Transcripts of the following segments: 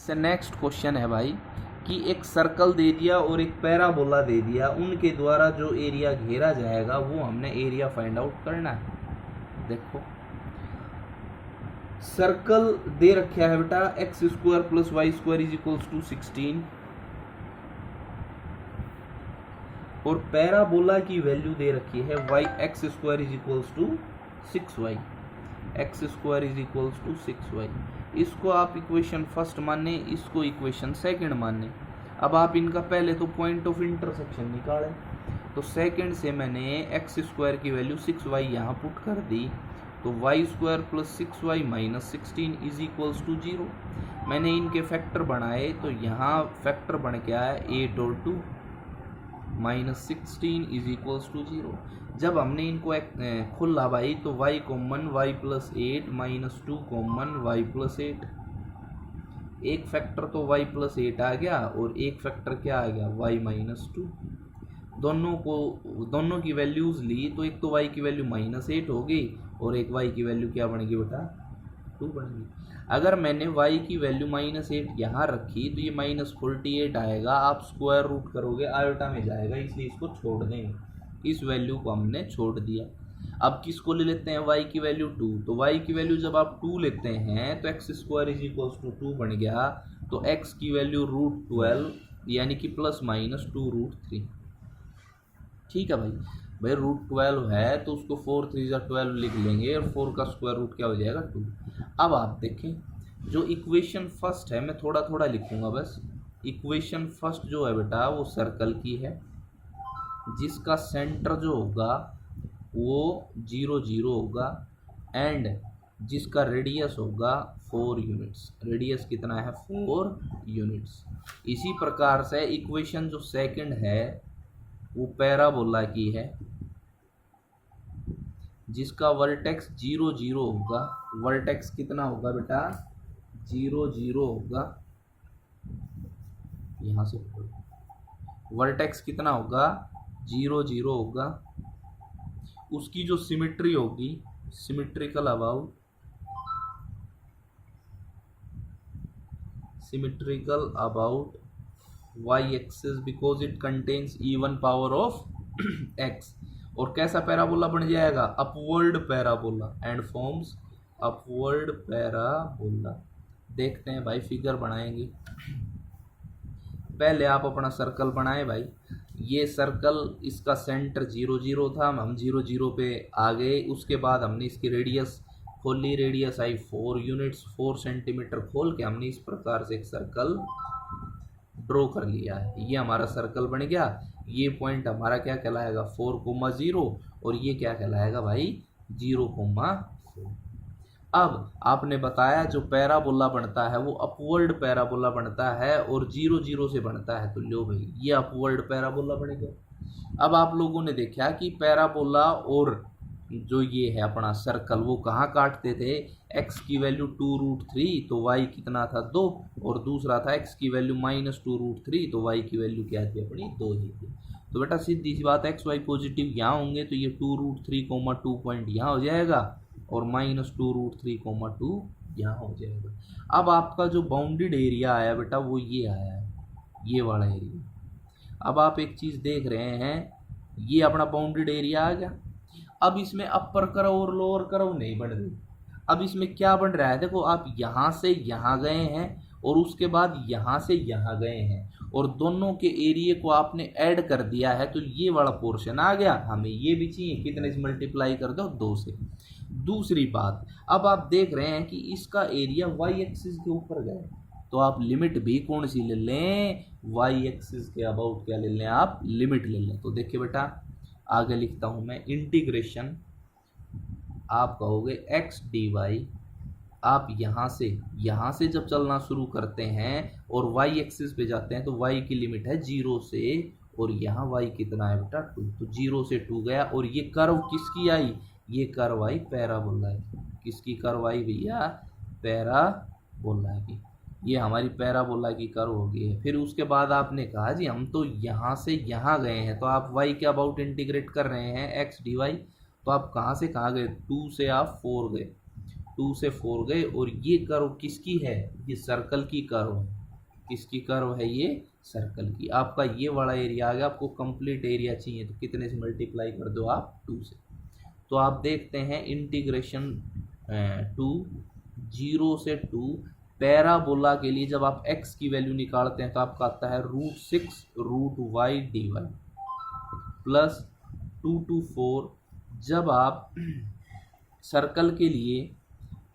से next question है भाई कि एक सर्कल दे दिया और एक पैराबोला दे दिया, उनके द्वारा जो एरिया घेरा जाएगा वो हमने एरिया फाइंड आउट करना है। देखो सर्कल दे रखा है बेटा x square plus y square is equals to 16 और पैराबोला की वैल्यू दे रखी है y x square is equals to 6y, x square is equals to 6y। इसको आप इक्वेशन फर्स्ट माने, इसको इक्वेशन सेकंड माने। अब आप इनका पहले तो पॉइंट ऑफ इंटरसेक्शन निकालें, तो सेकंड से मैंने एक्स स्क्वायर की वैल्यू 6y यहाँ पुट कर दी, तो y square plus 6y minus 16 is equals to 0। मैंने इनके फैक्टर बनाए तो यहाँ फैक्टर बन के आया 8 और 2 माइनस 16 इज इक्वल्स टू 0। जब हमने इनको खुला भाई तो y common y plus 8 minus 2 common y plus 8, एक फैक्टर तो y प्लस 8 आ गया और एक फैक्टर क्या आ गया y माइनस 2। दोनों की वैल्यूज ली तो एक तो y की वैल्यू माइनस 8 हो गई और एक y की वैल्यू क्या बनेगी बेटा 2 बनेगी। अगर मैंने y की वैल्यू माइनस 8 यहाँ रखी तो ये माइनस 48 आएगा, आप स्क्वायर रूट करोगे आयोटा में जाएगा, इसलिए इसको छोड़ देंगे, इस वैल्यू को हमने छोड़ दिया। अब किसको ले लेते हैं y की वैल्यू 2, तो y की वैल्यू जब आप 2 लेते हैं तो x square is equals to 2 बन गया, तो x की वैल्यू √12 यानी कि प्लस माइनस 2√3। ठीक है भाई √12 है तो उसको 4 3 12 लिख लेंगे और 4 का स्क्वायर रूट क्या हो जाएगा 2। अब आप देखें जो इक्वेशन फर्स्ट है, मैं थोड़ा थोड़ा लिखूंगा बस। इक्वेशन फर्स्ट जो है बेटा वो सर्कल की है, जिसका सेंटर जो होगा वो 0 0 होगा एंड जिसका रेडियस होगा 4 यूनिट्स। रेडियस कितना है 4 यूनिट्स। इसी प्रकार से इक्वेशन जो सेकंड है वो पैराबोला की है, जिसका वर्टेक्स 0 0 होगा। वर्टेक्स कितना होगा बेटा 0 0 होगा, यहाँ से वर्टेक्स कितना होगा 0 0 होगा। उसकी जो सिमेट्री होगी symmetrical about y axis because it contains even power of x। और कैसा पैराबोला बन जाएगा upward parabola and forms upward parabola. देखते हैं भाई फिगर बनाएंगे। पहले आप अपना सर्कल बनाए भाई। ये सर्कल इसका सेंटर 0 0 था, हम 0 0 पे आ गए। उसके बाद हमने इसकी रेडियस खोली, रेडियस आई 4 यूनिट्स, 4 सेंटीमीटर खोल के हमने इस प्रकार से एक सर्कल ड्रॉ कर लिया है। ये हमारा सर्कल बन गया। ये पॉइंट हमारा क्या कहलाएगा 4,0 और ये क्या कहलाएगा भाई 0,4। अब आपने बताया जो पैराबोला बनता है वो अपवर्ड पैराबोला बनता है और 0 0 से बनता है, तो लो भाई ये अपवर्ड पैराबोला बनेगा। अब आप लोगों ने देखा कि पैराबोला और जो ये है अपना सर्कल वो कहाँ काटते थे, x की वैल्यू 2√3 तो y कितना था 2, और दूसरा था x की वैल्यू माइनस 2√3 तो y की वैल्यू क्या थी अपनी 2 ही थी। तो बेटा सीधी सी बात x y पॉजिटिव यहाँ होंगे तो ये 2√3, 2 पॉइंट यहाँ हो जाएगा और माइनस 2√3, 2 यहाँ हो जाएगा। अब आपका जो बाउंडेड एरिया आया बेटा वो ये आया है, ये वाला एरिया। अब आप एक चीज़ देख रहे हैं, ये अपना बाउंडेड एरिया आ गया। अब इसमें अपर कर्व और लोअर कर्व नहीं बन रही। अब इसमें क्या बन रहा है देखो, आप यहाँ से यहाँ गए हैं और उसके बाद यहाँ से यहाँ गए हैं और दोनों के एरिया को आपने ऐड कर दिया है, तो ये वाला पोर्शन आ गया। हमें ये भी चाहिए, कितने से मल्टीप्लाई कर दो 2 से। दूसरी बात, अब आप देख रहे हैं कि इसका एरिया वाई एक्सिस के ऊपर गए, तो आप लिमिट भी कौन सी ले लें, वाई एक्सिस के अबाउट क्या ले लें आप लिमिट ले लें। तो देखिए बेटा आगे लिखता हूं मैं, इंटीग्रेशन आप कहोगे x dy। आप यहाँ से जब चलना शुरू करते हैं और y एक्सिस पे जाते हैं तो y की लिमिट है 0 से, और यहाँ y कितना है बेटा 2, तो 0 से 2 गया। और ये कर्व किसकी आई, ये कर्व आई पैराबोला की। किसकी कर्व आई भैया पैराबोला की। ये हमारी पैराबोला की कर्व हो गई है। फिर उसके बाद आपने कहा जी हम तो यहाँ से यहाँ गए हैं, तो आप y के अबाउट इंटीग्रेट कर रहे हैं x dy, तो आप कहाँ से कहाँ गए 2 से आप 4 गए, 2 से 4 गए, और ये कर्व किसकी है, ये सर्कल की कर्व है। किसकी कर्व है, ये सर्कल की। आपका ये वाला एरिया आ गया, आपको कंप्लीट एरिया चाहिए तो कितने से मल्टीप्लाई कर दो आप, 2 से। तो आप देखते हैं इंटीग्रेशन 2 0 से 2 पैराबोला के लिए जब आप x की वैल्यू निकालते हैं तो आपका आता है √6 √y/dy प्लस 2 to 4। जब आप सर्कल के लिए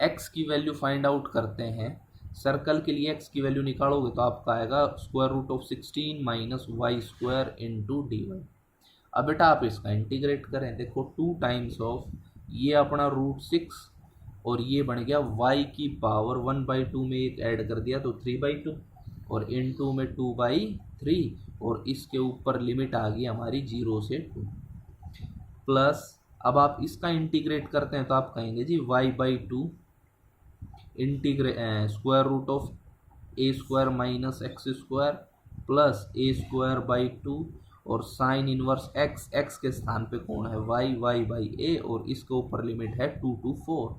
x की वैल्यू फाइंड आउट करते हैं, सर्कल के लिए x की वैल्यू निकालोगे तो आपका आएगा √16 - y² इंटू dy। अब बेटा आप इसका इंटीग्रेट करें, देखो 2 टाइम्स ऑफ ये अपना √6 और ये बन गया y की पावर 1/2 में एक ऐड कर दिया तो 3/2 और इनटू में 2/3 और इसके ऊपर लिमिट आ गई हमारी 0 से 2 प्लस। अब आप इसका इंटीग्रेट करते हैं तो आप कहेंगे जी y/2 √(a² - x² plus a²/2 और साइन इनवर्स x के स्थान पे कौन है y/a और इसके ऊपर लिमिट है 2 to 4।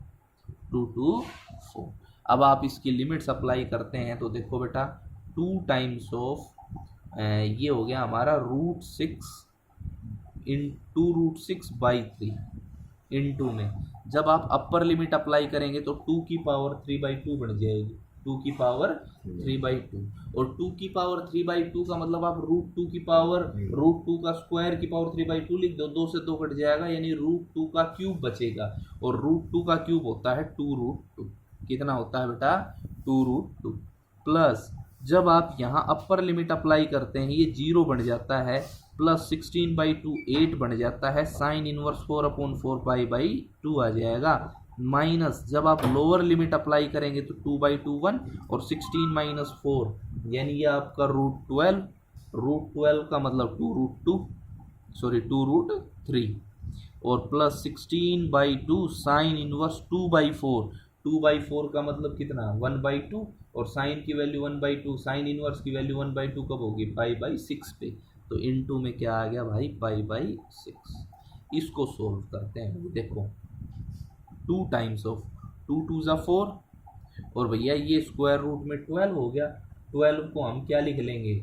अब आप इसकी लिमिट्स अप्लाई करते हैं तो देखो बेटा 2 टाइम्स ऑफ ये हो गया हमारा √6 इंटू में जब आप अपर लिमिट अप्लाई करेंगे तो 2 की पावर 3/2 बन जाएगी, 2 की पावर 3/2 और 2 की पावर 3/2 का मतलब आप √2 की पावर √2 का स्क्वायर की पावर 3/2 लिख दो, 2 से 2 कट जाएगा यानी √2 का क्यूब बचेगा और √2 का क्यूब होता है 2√2। कितना होता है बेटा 2√2 प्लस जब आप यहाँ अपर लिमिट अप्लाई करते हैं ये 0 बन जाता है प्लस 16/2 8 बन जाता है, साइन इनवर्स 4/4 पाई/2 आ जाएगा माइनस जब आप लोअर लिमिट अप्लाई करेंगे तो 2/2 1 और 16 - 4 यानी ये आपका √12 का मतलब 2√3 और प्लस 16/2 साइन इनवर्स 2/4 का मतलब कितना 1/2 और साइन की वैल्यू 1/2 साइन इनवर्स की वैल्यू 1/2 कब होगी पाई/6 पे तो इनटू में क्या आ गया भाई पाई/6। इसको सोल्व करते हैं, देखो 2 टाइम्स ऑफ 2 2 ज़ा 4 और भैया ये स्क्वायर रूट में 12 हो गया, 12 को हम क्या लिख लेंगे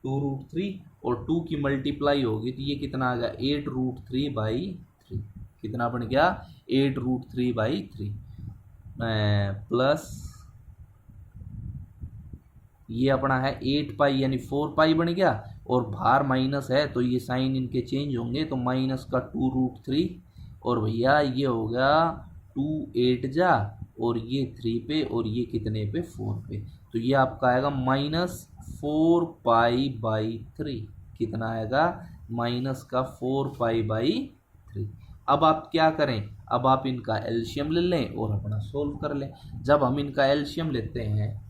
2√3 और 2 की मल्टीप्लाई होगी तो ये कितना आ गया 8√3/3 कितना बन गया 8√3/3 प्लस ये अपना है 8 पाई यानी 4 पाई बन गया और बाहर माइनस है तो ये साइन इनके चेंज होंगे तो माइनस का 2√3 और भैया ये हो गया 2 8 जा और ये 3 पे और ये कितने पे 4 पे तो ये आपका आएगा -4 पाई/3 कितना आएगा -4 पाई/3। अब आप क्या करें, अब आप इनका एलसीएम ले लें और अपना सोल्व कर लें। जब हम इनका एलसीएम लेते हैं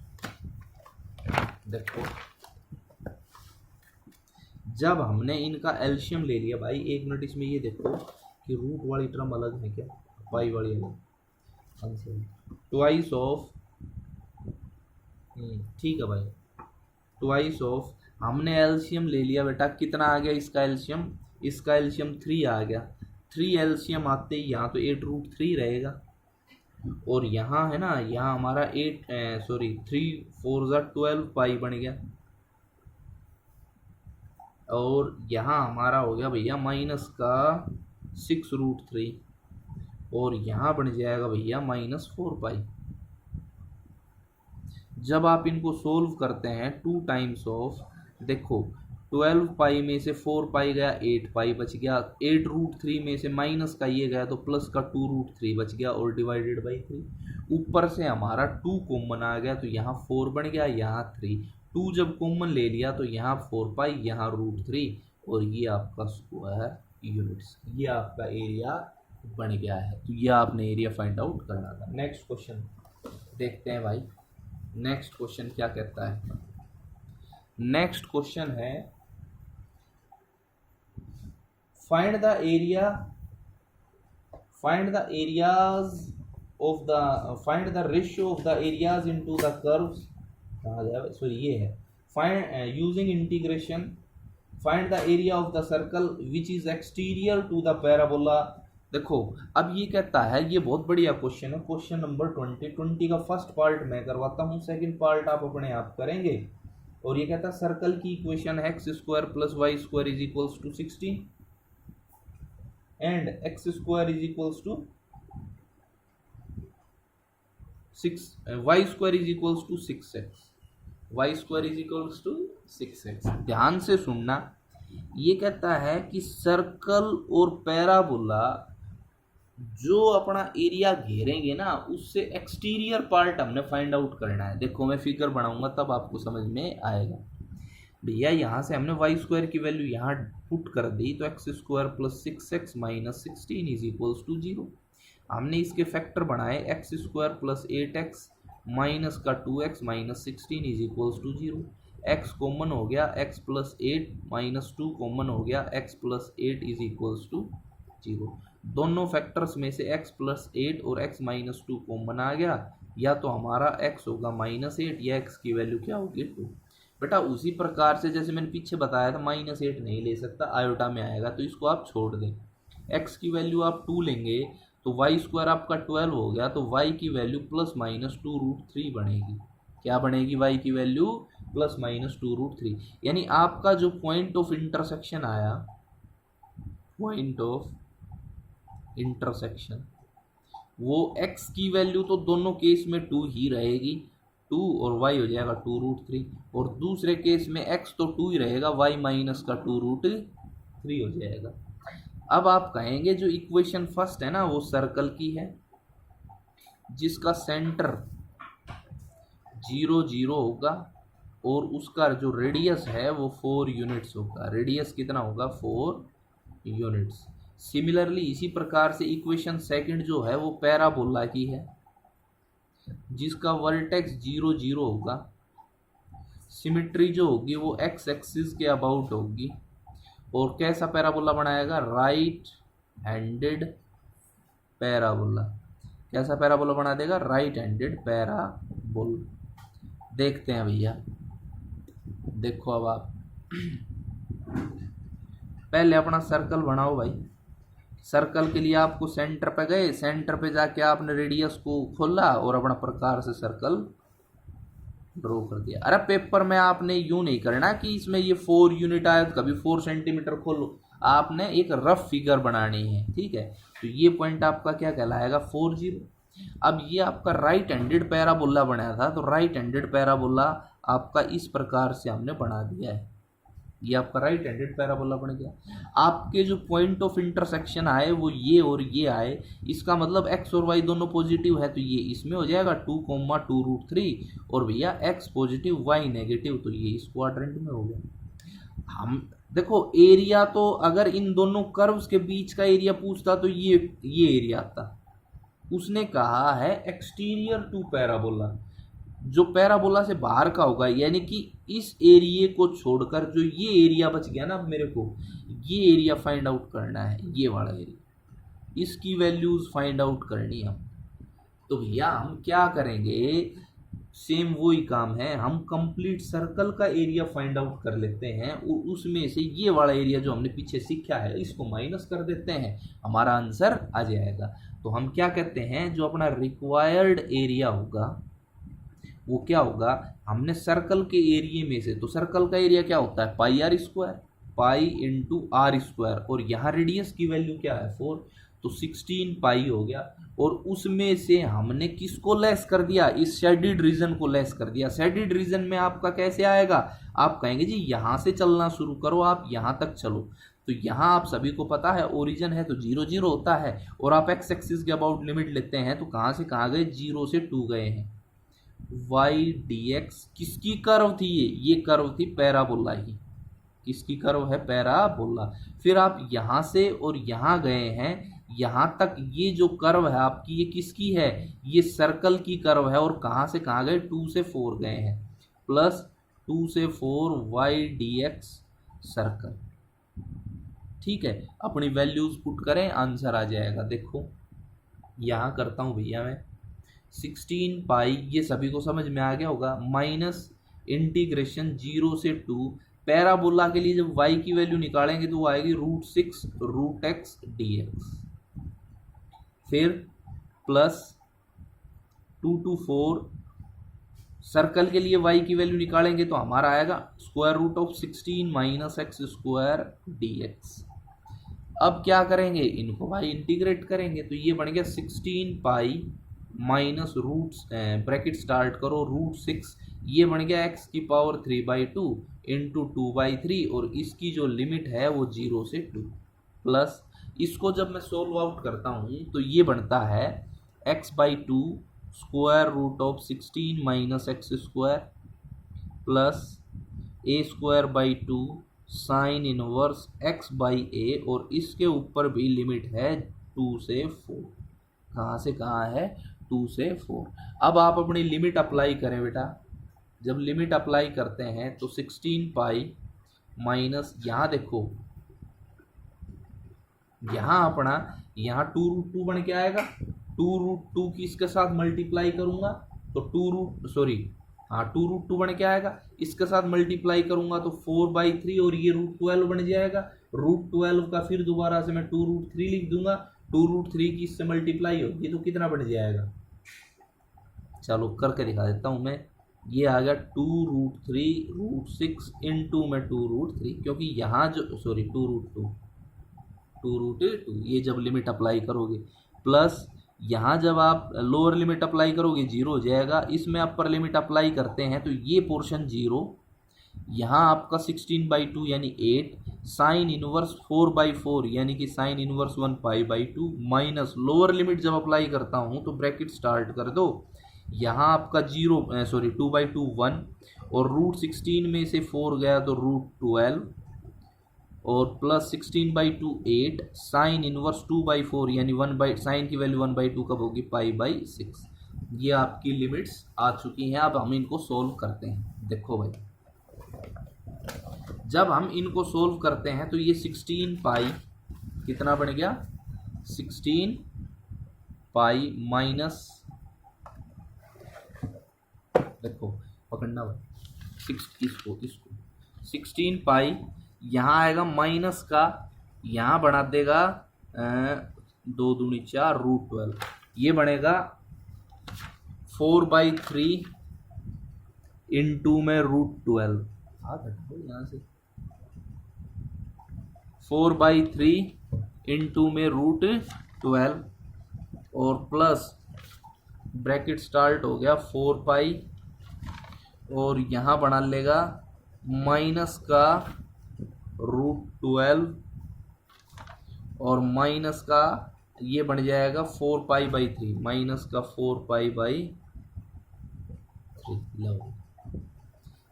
देखो जब हमने इनका एलसीएम ले लिया भाई, एक मिनट इसमें ये देखो कि रूट वाली टर्म अलग है क्या पाई वाली अलग आंसर ट्वाइस ऑफ ठीक है भाई ट्वाइस ऑफ हमने एलसीएम ले लिया बेटा कितना आ गया इसका एलसीएम 3 आ गया, 3 एलसीएम आते ही यहाँ तो 8√3 रहेगा और यहाँ है ना यहाँ हमारा 3 4 ज़ा 12 पाई बन गया और यहाँ हमारा हो गया भैया माइनस का 6√3 और यहाँ बन जाएगा भैया -4 पाई। जब आप इनको सोल्व करते हैं 2 टाइम्स ऑफ देखो 12 पाई में से 4 पाई गया 8 पाई बच गया, 8√3 में से माइनस का ये गया तो प्लस का 2√3 बच गया और डिवाइडेड बाई 3 ऊपर से हमारा 2 कॉमन आ गया तो यहाँ 4 बन गया यहाँ 3, 2 जब कॉमन ले लिया तो यहाँ 4 पाई यहाँ √3 और ये आपका स्क्वायर यूनिट्स, ये आपका एरिया बन गया है। तो ये आपने एरिया फाइंड आउट करना था। नेक्स्ट क्वेश्चन देखते हैं भाई, नेक्स्ट क्वेश्चन क्या कहता है। नेक्स्ट क्वेश्चन है find the ratio of the areas into the curves। कहाँ गया सॉरी ये है find using integration find the area of the circle which is exterior to the parabola। देखो अब ये कहता है, ये बहुत बढ़िया क्वेश्चन है, क्वेश्चन नंबर 20 का फर्स्ट पार्ट मैं करवाता हूँ, सेकंड पार्ट आप अपने आप करेंगे। और ये कहता है सर्कल की इक्वेशन है x square plus y square is equals to 16 and x square is equals to 6 y square is equals to 6x, y square is equals to 6x। ध्यान से सुनना, ये कहता है कि सर्कल और पैराबोला जो अपना एरिया घेरेंगे ना, उससे एक्सटीरियर पार्ट हमने फाइंड आउट करना है। देखो मैं फिगर बनाऊंगा तब आपको समझ में आएगा। भैया यहाँ से हमने वाई स्क्वायर की वैल्यू यहाँ पुट कर दी, तो x square plus 6x minus 16 is equals to 0। हमने इसके फैक्टर बनाए, x square plus 8x minus का 2x minus 16 is equals to 0। x common हो गया, x प्लस 8 माइनस 2 कॉमन हो गया, x plus 8 is equals to 0। दोनों फैक्टर्स में से x प्लस 8 और x माइनस 2 कॉमन आ गया, या तो हमारा x होगा -8 या x की वैल्यू क्या होगी 2। बेटा उसी प्रकार से जैसे मैंने पीछे बताया था, -8 नहीं ले सकता, आयोटा में आएगा, तो इसको आप छोड़ दें। x की वैल्यू आप 2 लेंगे तो वाई स्क्वायर आपका 12 हो गया, तो y की वैल्यू प्लस माइनस 2√3 बनेगी। क्या बनेगी? y की वैल्यू प्लस माइनस 2√3। यानी आपका जो पॉइंट ऑफ इंटरसेक्शन आया, पॉइंट ऑफ इंटरसेक्शन, वो x की वैल्यू तो दोनों केस में 2 ही रहेगी, 2 और y हो जाएगा 2√3, और दूसरे केस में x तो 2 ही रहेगा, y माइनस का 2√3 हो जाएगा। अब आप कहेंगे जो इक्वेशन फर्स्ट है ना, वो सर्कल की है जिसका सेंटर 0 0 होगा और उसका जो रेडियस है वो 4 यूनिट्स होगा। रेडियस कितना होगा? 4 यूनिट्स। सिमिलरली इसी प्रकार से इक्वेशन सेकंड जो है वो पैराबोला की है जिसका वर्टेक्स 0 0 होगा। सिमिट्री जो होगी वो एक्स एक्सिस के अबाउट होगी, और कैसा पैराबोला बनाएगा? Right handed parabola. कैसा पैराबोला बना देगा? Right handed parabola. देखते हैं भैया, देखो अब आप पहले अपना सर्कल बनाओ भाई। सर्कल के लिए आपको सेंटर पे गए, सेंटर पे जाके आपने रेडियस को खोला और अपना प्रकार से सर्कल ड्रॉ कर दिया। अरे पेपर में आपने यूं नहीं करना कि इसमें ये 4 यूनिट आया तो कभी 4 सेंटीमीटर खोलो, आपने एक रफ फिगर बनानी है, ठीक है। तो ये पॉइंट आपका क्या कहलाएगा? 4 0। अब ये आपका राइट हैंडेड पैराबोला बनाया था, तो राइट हैंडेड पैराबोला आपका इस प्रकार से हमने बना दिया है। ये आपका राइट हैंडेड पैराबोला बन गया। आपके जो पॉइंट ऑफ इंटरसेक्शन आए वो ये और ये आए, इसका मतलब x और y दोनों पॉजिटिव है, तो ये इसमें हो जाएगा 2,2√3, और भैया x पॉजिटिव y नेगेटिव, तो ये इस क्वाड्रेंट में हो गया। हम देखो एरिया तो अगर इन दोनों कर्व्स के बीच का एरिया पूछता तो ये एरिया आता। उसने कहा है एक्सटीरियर टू पैराबोला, जो पैराबोला से बाहर का होगा, यानी कि इस एरिया को छोड़कर जो ये एरिया बच गया ना, मेरे को ये एरिया फाइंड आउट करना है, ये वाला एरिया, इसकी वैल्यूज फाइंड आउट करनी है हम। तो भैया हम क्या करेंगे? सेम वही काम है, हम कंप्लीट सर्कल का एरिया फाइंड आउट कर लेते हैं और उसमें से ये वाला एरिया जो हमने पीछे सीखा है इसको माइनस कर देते हैं, हमारा आंसर आ जाएगा। तो हम क्या कहते हैं, जो अपना रिक्वायर्ड एरिया होगा वो क्या होगा? हमने सर्कल के एरिया में से, तो सर्कल का एरिया क्या होता है? Pi r square, pi into r square, और यहाँ रेडियस की वैल्यू क्या है? 4, तो 16 पाई हो गया। और उसमें से हमने किसको लेस कर दिया? इस शेडिड रीजन को लेस कर दिया। शेडिड रीजन में आपका कैसे आएगा? आप कहेंगे जी यहाँ से चलना शुरू करो, आप यहाँ तक चलो। तो यहाँ आप सभी को पता है ओरिजिन है तो 0 0 होता है, और आप एक्स एक्सिस के अबाउट लिमिट लेते हैं तो कहाँ से कहाँ गए? 0 से 2 गए हैं। y dx किसकी कर्व थी? ये कर्व थी पैराबोला की। किसकी कर्व है? पैराबोला। फिर आप यहाँ से और यहाँ गए हैं, यहाँ तक ये जो कर्व है आपकी, ये किसकी है? ये सर्कल की कर्व है, और कहाँ से कहाँ गए? 2 से 4 गए हैं, प्लस 2 से 4 y dx सर्कल। ठीक है, अपनी वैल्यूज पुट करें, आंसर आ जाएगा। देखो यहाँ करता हूँ भैया मैं, 16 पाई, ये सभी को समझ में आ गया होगा, माइनस इंटीग्रेशन 0 से 2, पैराबोला के लिए जब y की वैल्यू निकालेंगे तो वो आएगी √6 √x dx। फिर प्लस 2 to 4, सर्कल के लिए y की वैल्यू निकालेंगे तो हमारा आएगा square root of 16 minus x square dx। अब क्या करेंगे, इनको भाई इंटीग्रेट करेंगे, तो ये बन गया 16 pi minus root bracket start करो √6, ये बन गया x की पावर 3/2 इंटू 2/3, और इसकी जो लिमिट है वो 0 से 2, प्लस इसको जब मैं सोल्व आउट करता हूँ तो ये बनता है x/2 square root of 16 minus x square plus a²/2 sine inverse x/a, और इसके ऊपर भी लिमिट है 2 से 4। कहाँ से कहाँ है, 2 से 4। अब आप अपनी लिमिट अप्लाई करें बेटा, जब लिमिट अप्लाई करते हैं तो 16 पाई माइनस, यहाँ देखो यहाँ अपना यहाँ 2√2 बन के आएगा, 2√2 की इसके साथ मल्टीप्लाई करूंगा तो 2√2 बन के आएगा, इसके साथ मल्टीप्लाई करूंगा तो 4/3, और ये √12 बन जाएगा। √12 का फिर दोबारा से मैं 2√3 लिख दूंगा, 2√3 की इससे मल्टीप्लाई होगी तो कितना बन जाएगा, चलो करके दिखा देता हूँ मैं। ये आ गया 2√3 √6 इंटू में 2√3, क्योंकि यहाँ जो 2√2 ये जब लिमिट अप्लाई करोगे, प्लस यहाँ जब आप लोअर लिमिट अप्लाई करोगे 0 हो जाएगा, इसमें अपर लिमिट अप्लाई करते हैं तो ये पोर्शन 0, यहाँ आपका 16/2 यानी 8, साइन इनवर्स 4/4 यानी कि sine inverse 1π/2, minus lower limit जब अप्लाई करता हूँ तो ब्रैकेट स्टार्ट कर दो, यहाँ आपका 2/2 1, और √16 में से 4 गया तो √12, और प्लस 16/2 8, साइन इनवर्स 2/4 यानी साइन की वैल्यू 1/2 कब होगी, π/6। ये आपकी लिमिट्स आ चुकी हैं। अब हम इनको सोल्व करते हैं। देखो भाई, जब हम इनको सोल्व करते हैं तो ये 16 पाई कितना बन गया, 16 पाई माइनस, देखो पकड़ना भाई, इसको 16 पाई, यहाँ आएगा माइनस का, यहाँ बना देगा 2 दूनी 4 √12, ये बनेगा 4/3 इंटू में √12, यहाँ से 4/3 इंटू में √12, और प्लस ब्रैकेट स्टार्ट हो गया 4 पाई, और यहाँ बना लेगा माइनस का √12, और माइनस का ये बन जाएगा 4π/3, माइनस का 4π/3। लो,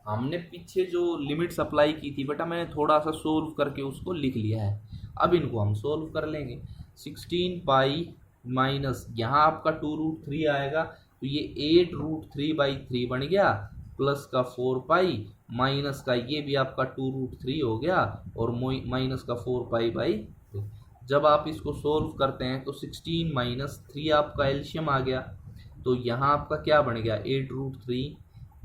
हमने पीछे जो लिमिट्स अप्लाई की थी बेटा, मैंने थोड़ा सा सोल्व करके उसको लिख लिया है। अब इनको हम सोल्व कर लेंगे। 16 पाई माइनस, यहाँ आपका 2√3 आएगा तो ये 8√3/3 बन गया, प्लस का 4 पाई, माइनस का ये भी आपका 2√3 हो गया, और माइनस का 4π/3। जब आप इसको सोल्व करते हैं तो 16 माइनस 3 आपका एलशियम आ गया, तो यहाँ आपका क्या बन गया, 8√3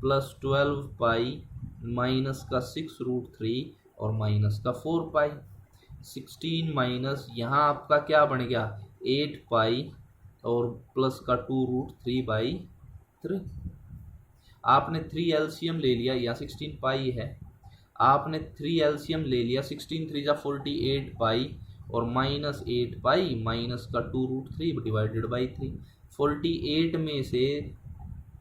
प्लस 12 पाई माइनस का 6√3 और माइनस का 4 पाई। 16 माइनस यहाँ आपका क्या बन गया, 8 पाई और प्लस का 2√3/3। आपने 3 एलसीएम ले लिया, या 16 पाई है, आपने 3 एलसीएम ले लिया, 16 3 जा 48 पाई और माइनस 8 पाई माइनस का 2√3 डिवाइडेड बाई 3। 48 में से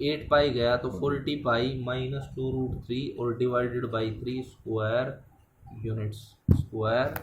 8 पाई गया तो 40 पाई माइनस 2√3 और divided by 3 square units square